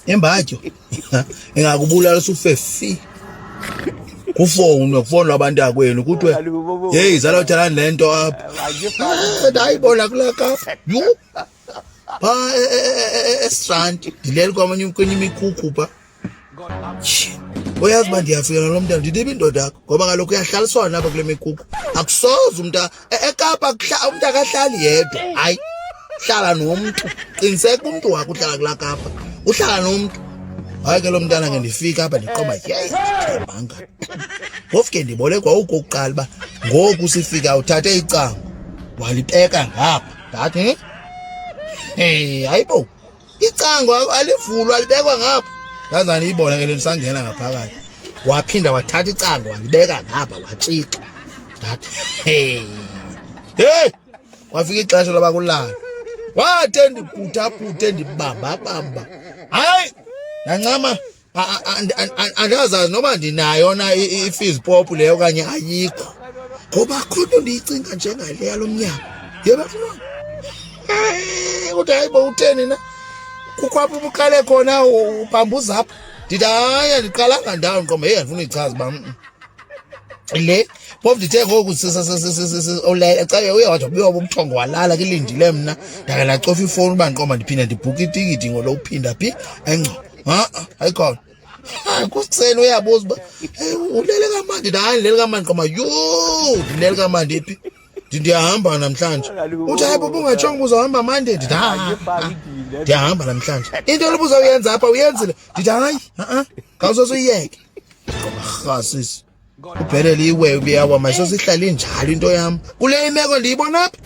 Imbatyo engakubulala usufefi kufowuni abantu akwenu kuthiwe hey zala uthalani lento apha ndayibona kula Kapa yho ba estrand dileli kwenye imikhukhu pha uyazi uba ndiyafika nalo mntana ndidibe indoda yakho ngoba kaloku uyahlaliswana apha kule mikhukhu akusoze umntu eKapa umntu akahlali yedwa hayi uhlala nomntu qiniseka umntu wakho uhlala kula Kapa uhlala nomntu hayi ke lo mntana ke ndifika apha ndiqomba yeyibanga ngoku ke ndibolekwa okokuqala uba ngoku sifika uthathe icango walibeka ngapha ndathi hayibo icango alivulwa alibekwa ngapha ndaza ndiyibona ke ndisangena ngaphakathi waphinda wathatha icango walibeka ngapha watshika ndathi hey wafika ixesha loba kulala wathe ndiphuthaphuthe ndibamba hayi nancama andazazi noba ndinayo na i-fizz pop leyo okanye ayikho ngoba khona ndiyicinga njengaleya lo mnyaka yeba uthi hayibo utheni na kukwapho ubuqale khona ubambuza apha ndithi hayi ndiqalanga ndawo ndiqomba hey andifuna uyichaza uba le phofu ndithe ngoku ecaye uye wathi ubiwa bumthongo walala kilindile mna ndake lacofa ifowuni uba ndiqomba ndiphinda ndibhukhe itikiti ngolo uphinda phi engcobo ayikhona kuseni uyabuza uba ulele kamandi ndithi hayi ndilele kamandi qoma yho ndilele kamandi phi ndiyahamba namhlanje uthi hayi baba ungatshongo uzawuhamba mande ndithi ndiyahamba namhlanje into lobuza uyenza apha uyenzile ndithi hayi khawusosuyiyeke qoma rhasisi ubhelele iwe ubiyawa mayisosihlala injalo into yam kule imeko ndiyibona apha